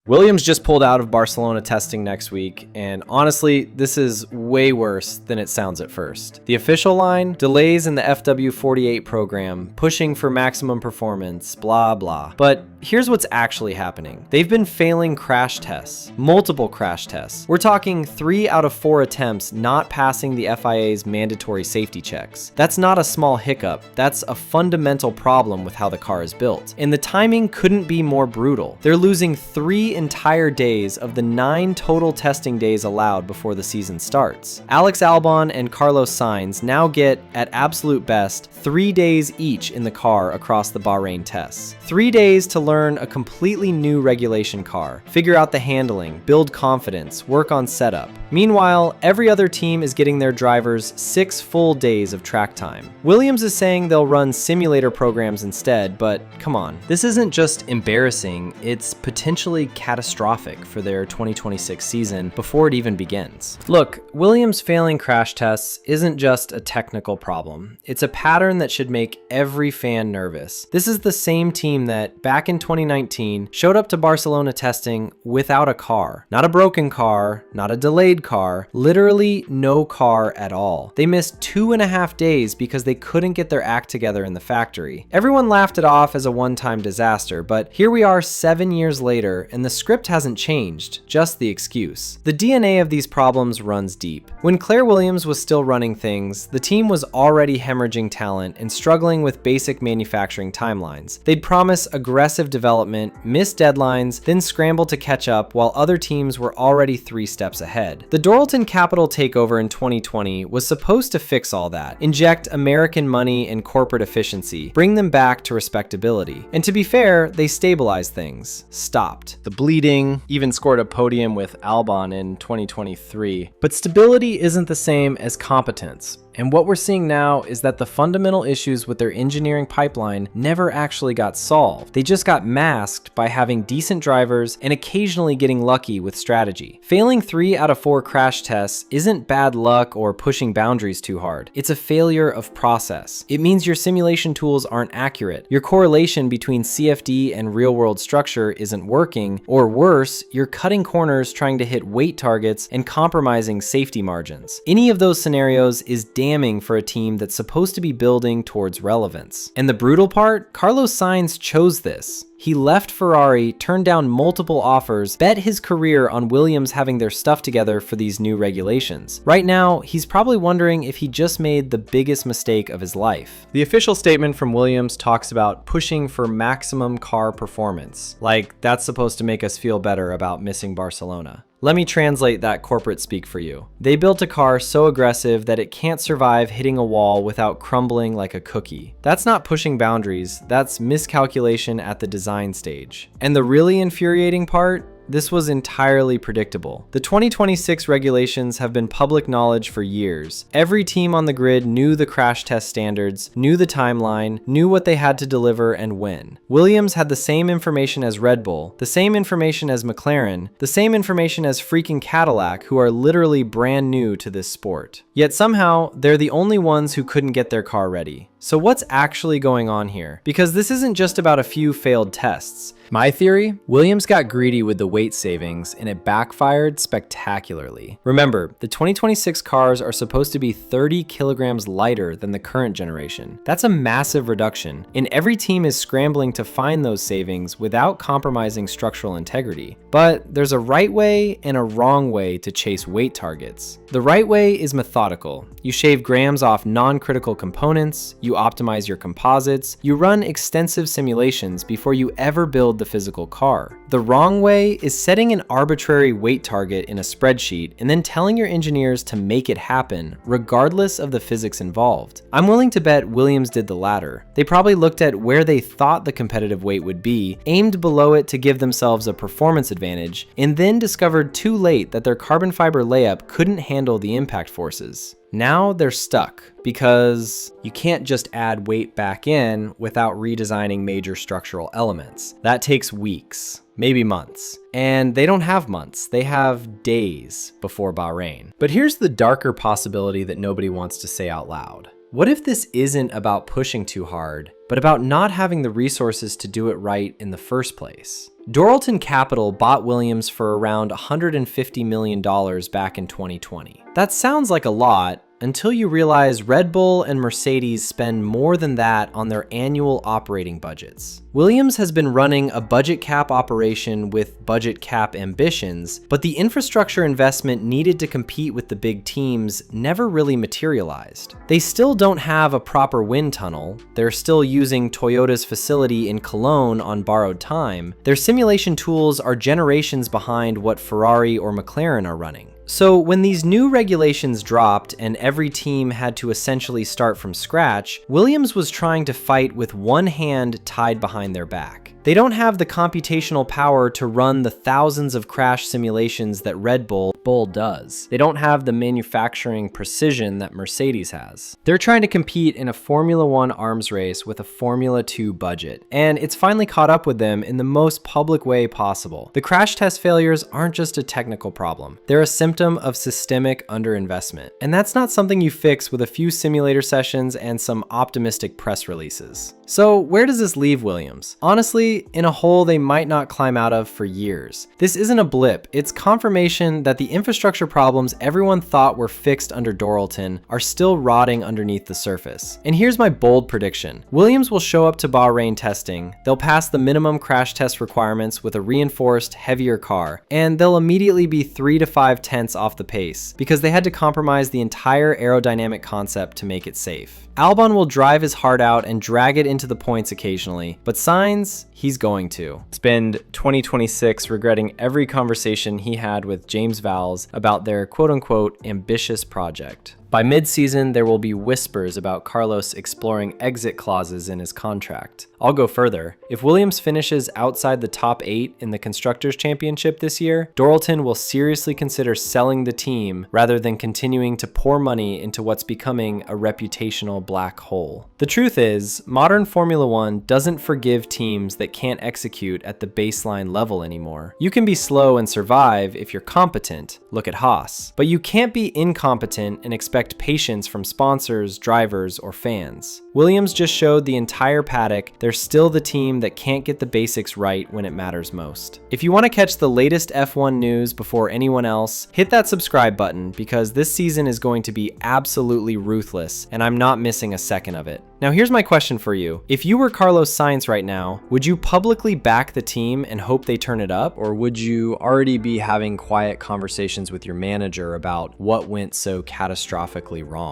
Williams just pulled out of Barcelona testing next week, and honestly, this is way worse than it sounds at first. The official line, delays in the FW48 program, pushing for maximum performance, blah blah. But here's what's actually happening. They've been failing crash tests, multiple crash tests. We're talking 3 out of 4 attempts not passing the FIA's mandatory safety checks. That's not a small hiccup, that's a fundamental problem with how the car is built. And the timing couldn't be more brutal. They're losing 3 entire days of the 9 total testing days allowed before the season starts. Alex Albon and Carlos Sainz now get, at absolute best, 3 days each in the car across the Bahrain tests. 3 days to learn a completely new regulation car, figure out the handling, build confidence, work on setup. Meanwhile, every other team is getting their drivers 6 full days of track time. Williams is saying they'll run simulator programs instead, but come on. This isn't just embarrassing, it's potentially catastrophic for their 2026 season before it even begins. Look, Williams failing crash tests isn't just a technical problem. It's a pattern that should make every fan nervous. This is the same team that, back in 2019, showed up to Barcelona testing without a car. Not a broken car, not a delayed car, literally no car at all. They missed 2.5 days because they couldn't get their act together in the factory. Everyone laughed it off as a one-time disaster, but here we are 7 years later, and the script hasn't changed, just the excuse. The DNA of these problems runs deep. When Claire Williams was still running things, the team was already hemorrhaging talent and struggling with basic manufacturing timelines. They'd promise aggressive development, miss deadlines, then scramble to catch up while other teams were already 3 steps ahead. The Doralton Capital takeover in 2020 was supposed to fix all that, inject American money and corporate efficiency, bring them back to respectability. And to be fair, they stabilized things, stopped the bleeding, even scored a podium with Albon in 2023. But stability isn't the same as competence. And what we're seeing now is that the fundamental issues with their engineering pipeline never actually got solved. They just got masked by having decent drivers and occasionally getting lucky with strategy. Failing 3 out of 4 crash tests isn't bad luck or pushing boundaries too hard. It's a failure of process. It means your simulation tools aren't accurate. Your correlation between CFD and real-world structure isn't working, or worse, you're cutting corners trying to hit weight targets and compromising safety margins. Any of those scenarios is damning for a team that's supposed to be building towards relevance. And the brutal part? Carlos Sainz chose this. He left Ferrari, turned down multiple offers, bet his career on Williams having their stuff together for these new regulations. Right now, he's probably wondering if he just made the biggest mistake of his life. The official statement from Williams talks about pushing for maximum car performance. Like, that's supposed to make us feel better about missing Barcelona. Let me translate that corporate speak for you. They built a car so aggressive that it can't survive hitting a wall without crumbling like a cookie. That's not pushing boundaries, that's miscalculation at the design stage. And the really infuriating part? This was entirely predictable. The 2026 regulations have been public knowledge for years. Every team on the grid knew the crash test standards, knew the timeline, knew what they had to deliver and when. Williams had the same information as Red Bull, the same information as McLaren, the same information as freaking Cadillac, who are literally brand new to this sport. Yet somehow, they're the only ones who couldn't get their car ready. So what's actually going on here? Because this isn't just about a few failed tests. My theory? Williams got greedy with the weight savings and it backfired spectacularly. Remember, the 2026 cars are supposed to be 30 kilograms lighter than the current generation. That's a massive reduction, and every team is scrambling to find those savings without compromising structural integrity. But there's a right way and a wrong way to chase weight targets. The right way is methodical. You shave grams off non-critical components, you optimize your composites, you run extensive simulations before you ever build the physical car. The wrong way is setting an arbitrary weight target in a spreadsheet and then telling your engineers to make it happen, regardless of the physics involved. I'm willing to bet Williams did the latter. They probably looked at where they thought the competitive weight would be, aimed below it to give themselves a performance advantage, and then discovered too late that their carbon fiber layup couldn't handle the impact forces. Now they're stuck because you can't just add weight back in without redesigning major structural elements. That takes weeks, maybe months. And they don't have months, they have days before Bahrain. But here's the darker possibility that nobody wants to say out loud. What if this isn't about pushing too hard, but about not having the resources to do it right in the first place? Doralton Capital bought Williams for around $150 million back in 2020. That sounds like a lot, until you realize Red Bull and Mercedes spend more than that on their annual operating budgets. Williams has been running a budget cap operation with budget cap ambitions, but the infrastructure investment needed to compete with the big teams never really materialized. They still don't have a proper wind tunnel, they're still using Toyota's facility in Cologne on borrowed time, their simulation tools are generations behind what Ferrari or McLaren are running. So when these new regulations dropped and every team had to essentially start from scratch, Williams was trying to fight with one hand tied behind their back. They don't have the computational power to run the thousands of crash simulations that Red Bull does. They don't have the manufacturing precision that Mercedes has. They're trying to compete in a Formula 1 arms race with a Formula 2 budget, and it's finally caught up with them in the most public way possible. The crash test failures aren't just a technical problem. They're a symptom of systemic underinvestment, and that's not something you fix with a few simulator sessions and some optimistic press releases. So where does this leave Williams? Honestly, in a hole they might not climb out of for years. This isn't a blip, it's confirmation that the infrastructure problems everyone thought were fixed under Doralton are still rotting underneath the surface. And here's my bold prediction. Williams will show up to Bahrain testing, they'll pass the minimum crash test requirements with a reinforced, heavier car, and they'll immediately be 3 to 5 tenths off the pace, because they had to compromise the entire aerodynamic concept to make it safe. Albon will drive his heart out and drag it into the points occasionally, but Sainz, he's going to spend 2026 regretting every conversation he had with James Vowles about their quote-unquote ambitious project. By mid-season, there will be whispers about Carlos exploring exit clauses in his contract. I'll go further. If Williams finishes outside the top 8 in the Constructors' Championship this year, Doralton will seriously consider selling the team rather than continuing to pour money into what's becoming a reputational black hole. The truth is, modern Formula 1 doesn't forgive teams that can't execute at the baseline level anymore. You can be slow and survive if you're competent, look at Haas, but you can't be incompetent and expect patience from sponsors, drivers, or fans. Williams just showed the entire paddock they're still the team that can't get the basics right when it matters most. If you want to catch the latest F1 news before anyone else, hit that subscribe button because this season is going to be absolutely ruthless and I'm not missing a second of it. Now here's my question for you. If you were Carlos Sainz right now, would you publicly back the team and hope they turn it up? Or would you already be having quiet conversations with your manager about what went so catastrophically wrong?